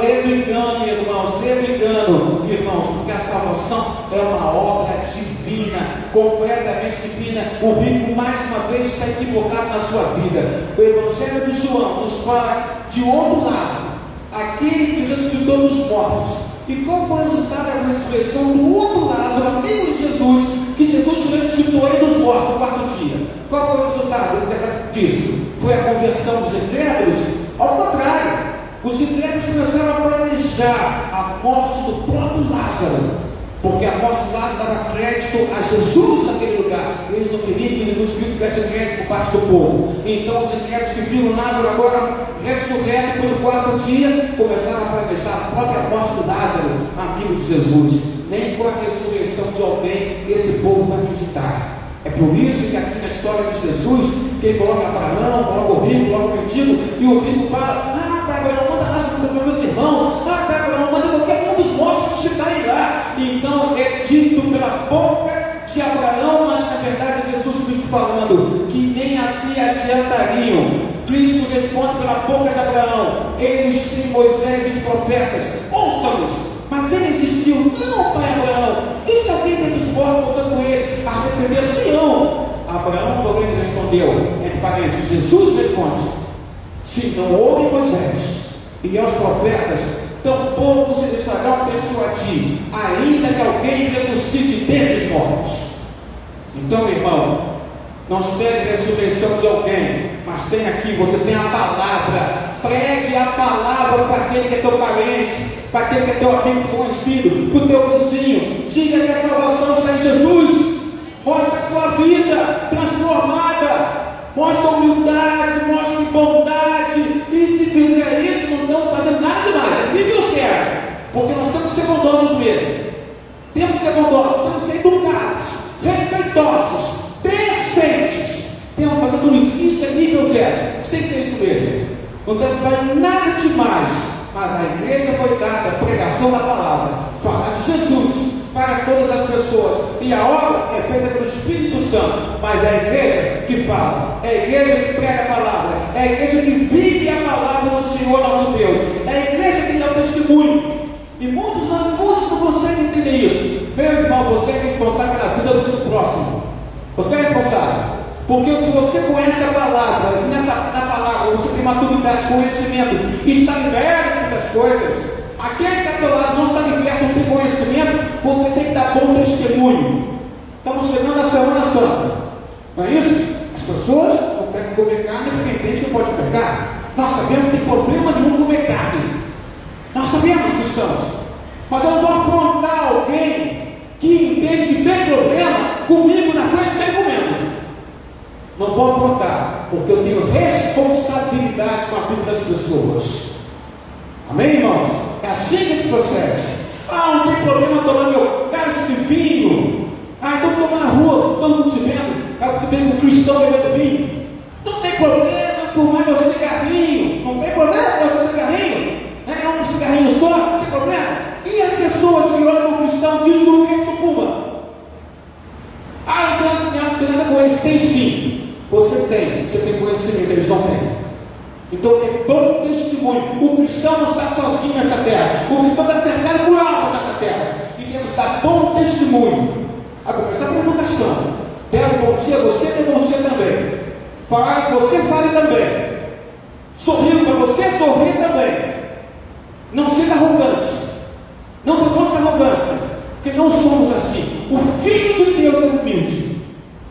Speaker 5: Lê do engano, irmãos, porque a salvação é uma obra divina, completamente divina. O rico mais uma vez está equivocado na sua vida. O Evangelho de João nos fala de outro Lázaro, aquele que ressuscitou dos mortos. E qual foi o resultado da ressurreição do outro Lázaro, amigo de Jesus, que Jesus ressuscitou ele dos mortos no quarto dia? Qual foi o resultado disso? Foi a conversão dos incrédulos? Ao contrário, os incrédulos começaram a planejar a morte do próprio Lázaro, porque a morte do Lázaro dava crédito a Jesus naquele lugar. Eles não queriam que Jesus Cristo tivesse crédito por parte do povo. Então os incrédulos que viram Lázaro agora ressurreto pelo quarto dia, começaram a planejar a própria morte do Lázaro, amigo de Jesus. Nem com a ressurreição de alguém esse povo vai acreditar. É por isso que aqui na história de Jesus, que ele coloca Abraão, coloca o rico, coloca o mendigo, e o rico fala: Abraão, manda Lázaro para meus irmãos, Abraão, manda qualquer um dos mortos para ficarem lá. Então é dito pela boca de Abraão, mas na verdade Jesus Cristo falando que nem assim adiantariam. Cristo responde pela boca de Abraão: eles têm Moisés e os profetas, ouça-los. Mas ele insistiu: não, pai Abraão, e se alguém dentre os mortos voltou com ele, arrepender-se-ão? Abraão, porém, respondeu, entre parênteses, Jesus responde: Se não houve Moisés e aos profetas, tampouco se deixará o texto a ti, ainda que alguém ressuscite dentre os mortos. Então, irmão, não espere a ressurreição de alguém, mas tem aqui, você tem a palavra. Pregue a palavra para aquele que é teu parente, para aquele que é teu amigo conhecido, para o teu vizinho. Diga que a salvação está em Jesus. Mostre a sua vida transformada. Mostre humildade, mostre bondade. E se fizer isso, não estamos fazendo nada demais. É nível zero. Porque nós temos que ser bondosos mesmo. Temos que ser bondosos, temos que ser educados, respeitosos, decentes. Temos que fazer tudo isso. Isso é nível zero. Isso tem que ser isso mesmo. Não tem que fazer nada demais. Mas a igreja foi dada a pregação da palavra, falar de Jesus para todas as pessoas, e a obra é feita pelo Espírito Santo, mas é a igreja que fala, é a igreja que prega a palavra, é a igreja que vive a palavra do Senhor nosso Deus, é a igreja que dá o testemunho. E muitos não conseguem entender isso. Meu irmão, você é responsável pela vida do seu próximo. Você é responsável. Porque se você conhece a palavra, na palavra você tem maturidade, conhecimento, e está liberto das coisas, aquele que está do lado não está liberto, não tem conhecimento, você tem que dar bom testemunho. Estamos chegando à Semana Santa, não é isso? As pessoas não querem comer carne porque entendem que pode comer carne. Nós sabemos que não tem problema nenhum comer carne. Nós sabemos, cristãos. Mas eu não vou afrontar alguém que entende que tem problema comigo na frente dele comendo. Não vou afrontar, porque eu tenho responsabilidade com a vida das pessoas. Amém, irmãos? É assim que se procede. Não tem problema tomar meu cálice de vinho. Então toma na rua, todo mundo te vendo. Eu fico bem com o cristão bebendo vinho. Não tem problema tomar meu cigarrinho. Não tem problema tomar seu cigarrinho. É um cigarrinho só, não tem problema. E as pessoas que olham para o cristão dizem que o cristão fuma. Não tem nada com eles. Tem sim. Você tem conhecimento, eles não têm. Então é bom testemunho. O cristão não está sozinho nessa terra. O cristão está cercado por almas nessa terra. E temos que dar bom testemunho. A começar pela educação. Der um bom dia a você, dê bom dia também. Falar que você fale também. Sorrir para você, sorrir também. Não seja arrogante. Não demonstre arrogância. Porque não somos assim. O Filho de Deus é humilde.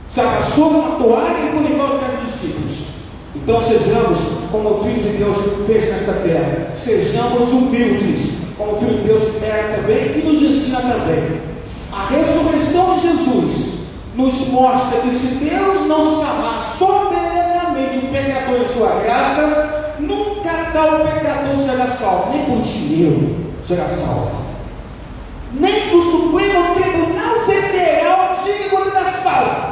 Speaker 5: Se abaixou na toalha e por igual os meus discípulos. Então sejamos como o Filho de Deus fez nesta terra. Sejamos humildes, como o Filho de Deus é também e nos ensina também. A ressurreição de Jesus nos mostra que se Deus não chamar soberanamente o pecador em sua graça, nunca tal pecador será salvo. Nem por dinheiro será salvo. Nem o Supremo Tribunal Federal diga que você está salvo.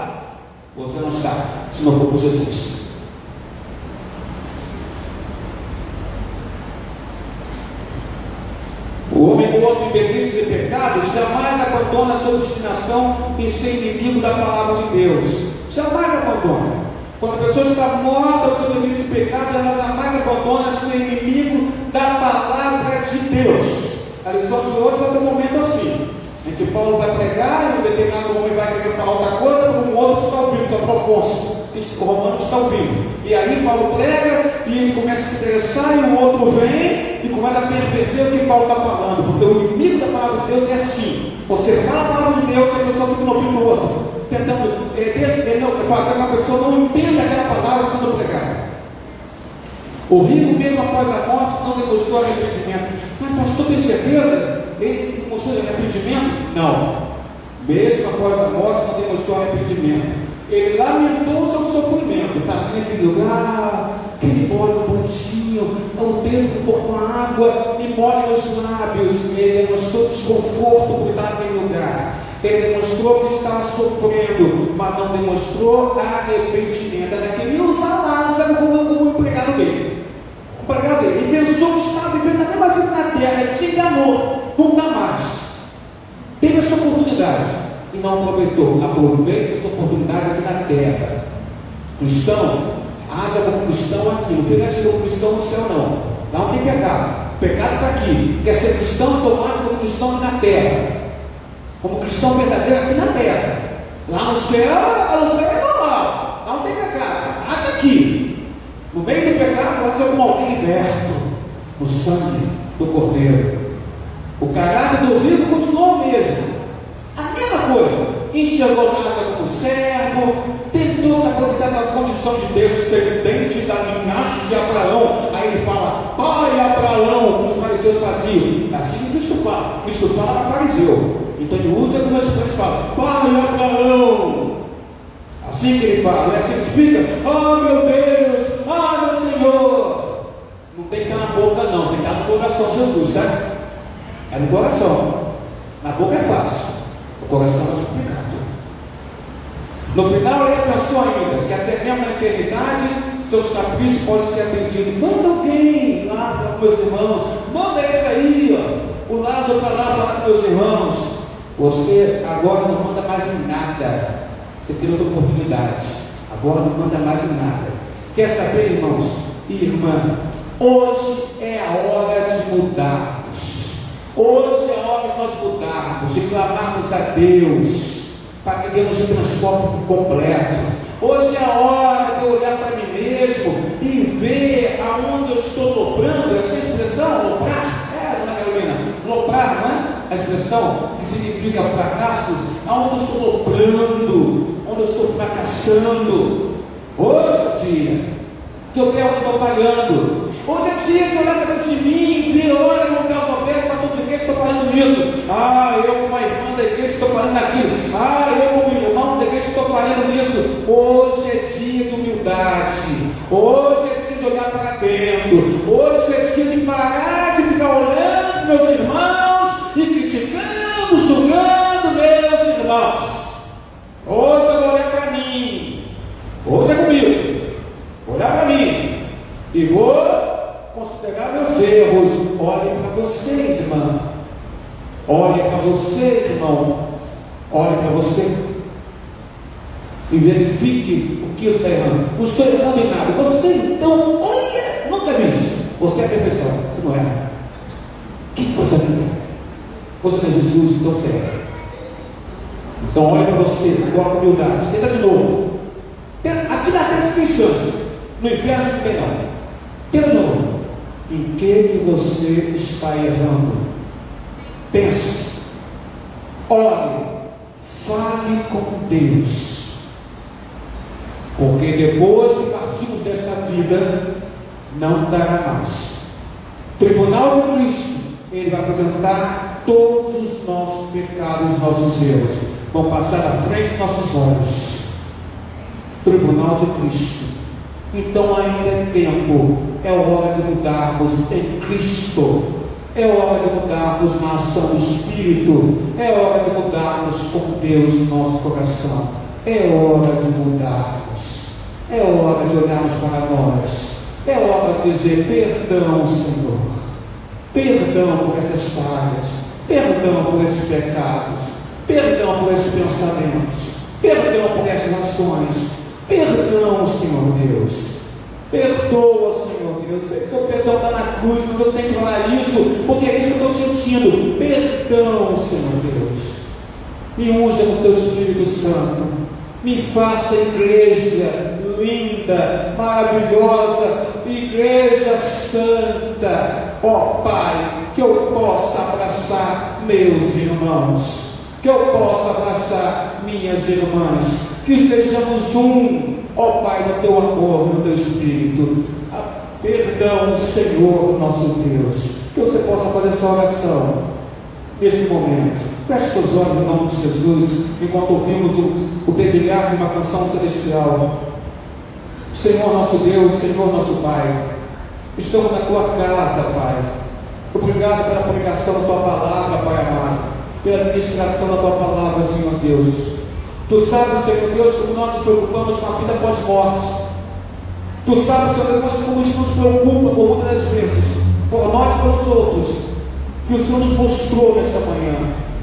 Speaker 5: Você não está, se não for por Jesus. O homem morto em delitos e pecados jamais abandona a sua destinação em ser inimigo da palavra de Deus. Jamais abandona. Quando a pessoa está morta nos seus delitos e pecados, ela jamais abandona ser inimigo da palavra de Deus. A lição de hoje vai ter um momento assim, em que Paulo vai pregar e um determinado homem vai querer falar outra coisa, como um outro está ouvindo, que é o procônsul, o romano está ouvindo. E aí Paulo prega e ele começa a se interessar e o outro vem e começa a perceber o que Paulo está falando, porque o inimigo da palavra de Deus é assim. Você fala a palavra de Deus e a pessoa fica no ouvido do outro, tentando fazer com que a pessoa não entenda aquela palavra sendo pregada. O rico, mesmo após a morte, não demonstrou arrependimento. Mas pastor, tem certeza? Ele demonstrou arrependimento? Não. Mesmo após a morte, não demonstrou arrependimento. Ele lamentou o seu sofrimento. Está naquele lugar, aquele molho pontinho, o dedo com água e molha os lábios. Ele demonstrou desconforto por estar naquele lugar. Ele demonstrou que estava sofrendo, mas não demonstrou arrependimento. Ele queria usar Lázaro como empregado dele. Ele pensou que estava vivendo a mesma vida na terra, ele se enganou, nunca mais. Teve essa oportunidade e não aproveitou. Aproveite essa oportunidade aqui na terra. Cristão, haja como cristão aqui. Não quer ser como cristão no céu, não. Lá não tem pecado. O pecado está aqui. Quer ser cristão, então haja como cristão aqui na terra. Como cristão verdadeiro aqui na terra. Lá no céu é normal. Lá não tem pecado. Haja aqui. No meio do pecado, nós somos alguém liberto no sangue do Cordeiro. O caráter do rico continuou o mesmo, a mesma coisa. Enxergou nada como servo, tentou se aproveitar da condição de descendente da linhagem de Abraão. Aí ele fala, pai Abraão, como os fariseus faziam. Assim que Cristo fala era fariseu. Então ele usa como expressão e fala, pai Abraão. Assim que ele fala, é assim que fica, meu Deus, meu Senhor. Não tem que estar na boca não, tem que estar no coração Jesus, tá? É no coração. Na boca é fácil, o coração é complicado. No final ele pensou ainda que até mesmo na eternidade seus caprichos podem ser atendidos. Manda alguém lá para meus irmãos, manda esse aí, o Lázaro para lá falar com meus irmãos. Você agora não manda mais em nada. Você tem outra oportunidade. Agora não manda mais em nada. Quer saber, irmãos e irmã? Hoje é a hora de mudarmos. Hoje é a hora de nós mudarmos, de clamarmos a Deus para que Deus nos transforme por completo. Hoje é a hora de eu olhar para mim mesmo e ver aonde eu estou loprando. Essa expressão, loprar, dona Carolina, loprar, não é? A expressão que significa fracasso, aonde eu estou loprando, onde eu estou fracassando. Hoje é o dia que eu vejo onde estou falhando. Hoje é dia de olhar para dentro de mim e ver, olha, como o Carlos Alberto, pastor da igreja, estou falando nisso. Eu como uma irmã da igreja estou falando naquilo. Eu como irmão da igreja estou falando nisso. Hoje é dia de humildade. Hoje é dia de olhar para dentro. Hoje é dia de parar de ficar olhando meus irmãos e criticando, julgando meus irmãos. Hoje eu vou olhar para mim. Hoje é comigo. Vou olhar para mim e vou considerar meus erros. Olhem para vocês, irmã. Olhem para vocês, irmão. Olhem para você e verifique o que está errando. Não estou errando em nada. Você então, olha, nunca vi isso. Você é a perfeição, você não erra. Que coisa linda. Você é Jesus, então você erra. Então olhe para você, agora com humildade. Tenta de novo. Aqui na terra você tem chance. No inferno não tem não. Tenta de novo. Em que você está errando? Pense. Ore. Fale com Deus. Porque depois que partimos dessa vida, não dará mais. Tribunal de Cristo, Ele vai apresentar todos os nossos pecados, os nossos erros. Vão passar à frente dos nossos olhos. Tribunal de Cristo. Então ainda é tempo. É hora de mudarmos em Cristo. É hora de mudarmos na ação do Espírito. É hora de mudarmos com Deus no nosso coração. É hora de mudarmos. É hora de olharmos para nós. É hora de dizer perdão, Senhor. Perdão por essas falhas. Perdão por esses pecados. Perdão por esses pensamentos. Perdão por essas ações. Perdão, Senhor Deus. Perdoa, Senhor Deus. Seu perdão está na cruz, mas eu tenho que falar isso, porque é isso que eu estou sentindo. Perdão, Senhor Deus. Me unja com teu Espírito Santo. Me faça igreja linda, maravilhosa, igreja santa. Ó Pai, que eu possa abraçar meus irmãos, que eu possa abraçar minhas irmãs, que sejamos um, ó Pai, no teu amor, no teu Espírito. Perdão, Senhor nosso Deus. Que você possa fazer essa oração neste momento. Feche seus olhos em nome de Jesus, enquanto ouvimos o dedilhar de uma canção celestial. Senhor nosso Deus, Senhor nosso Pai, estamos na tua casa, Pai. Obrigado pela pregação da tua palavra, Pai amado, pela ministração da tua palavra, Senhor Deus. Tu sabes, Senhor Deus, como nós nos preocupamos com a vida pós-morte. Tu sabes, Senhor Deus, como isso nos preocupa por muitas vezes, por nós e pelos outros, que o Senhor nos mostrou nesta manhã.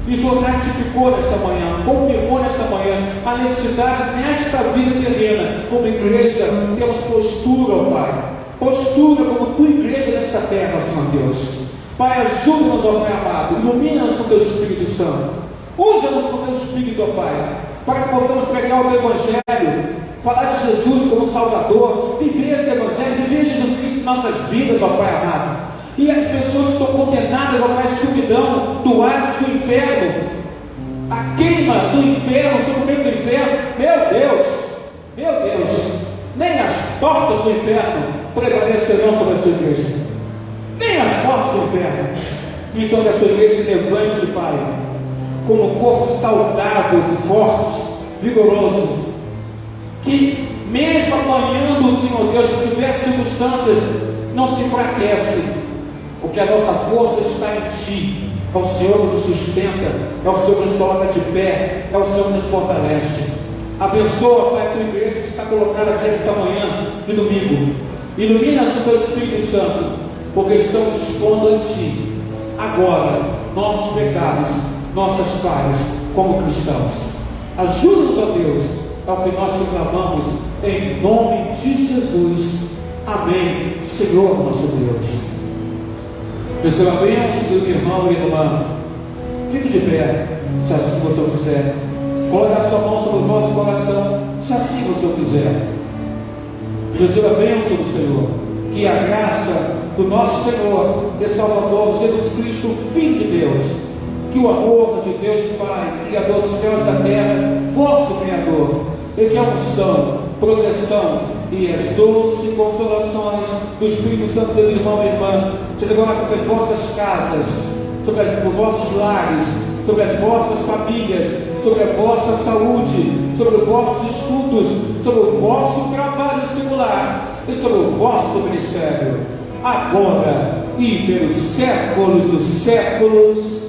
Speaker 5: E o Senhor ratificou nesta manhã, confirmou nesta manhã a necessidade nesta vida terrena, como igreja, temos postura, ó Pai. Postura como tua igreja nesta terra, Senhor Deus. Pai, ajuda-nos, ó Pai amado, ilumina-nos com teu Espírito Santo. Usa-nos com teu Espírito, ó Pai, para que possamos pregar o teu Evangelho falar de Jesus como Salvador, viver esse Evangelho, viver Jesus Cristo em nossas vidas, ó Pai amado. E as pessoas que estão condenadas, ó Pai, à escuridão, do Hades, do inferno, a queima do inferno, o sofrimento do inferno, meu Deus, nem as portas do inferno prevalecerão sobre a sua igreja, nem as portas do inferno. Então que a sua igreja se levante, Pai, como um corpo saudável, forte, vigoroso, que mesmo apanhando o Senhor Deus em diversas circunstâncias, não se enfraquece, porque a nossa força está em Ti. É o Senhor que nos sustenta, é o Senhor que nos coloca de pé, é o Senhor que nos fortalece. Abençoa, Pai, a tua igreja que está colocada aqui esta manhã e domingo. Ilumina-nos com o teu Espírito Santo, porque estamos expondo a Ti agora nossos pecados, nossas falhas como cristãos. Ajuda-nos, ó Deus, ao que nós te clamamos em nome de Jesus. Amém, Senhor nosso Deus. Receba a bênção do irmão e irmã. Fique de pé, se assim você quiser. Coloque a sua mão sobre o vosso coração, se assim você quiser. Receba a bênção do Senhor. Que a graça do nosso Senhor e Salvador Jesus Cristo, Filho de Deus, que o amor de Deus Pai, Criador dos céus e da terra, vosso Criador, e que a unção, proteção e as doces consolações do Espírito Santo do irmão e irmã seja agora sobre as vossas casas, sobre os vossos lares, sobre as vossas famílias, sobre a vossa saúde, sobre os vossos estudos, sobre o vosso trabalho secular e sobre o vosso ministério, agora e pelos séculos dos séculos.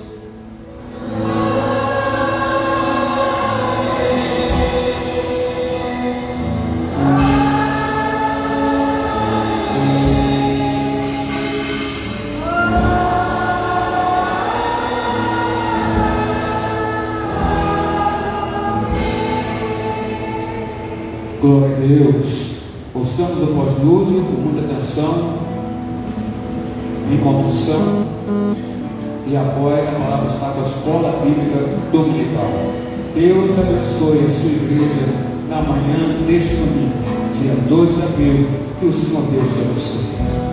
Speaker 5: Glória a Deus. Ouçamos o pós-lúdio com muita atenção, em condução, e após a palavra está com a escola bíblica dominical. Deus abençoe a sua igreja na manhã deste domingo, dia 2 de abril. Que o Senhor Deus te abençoe.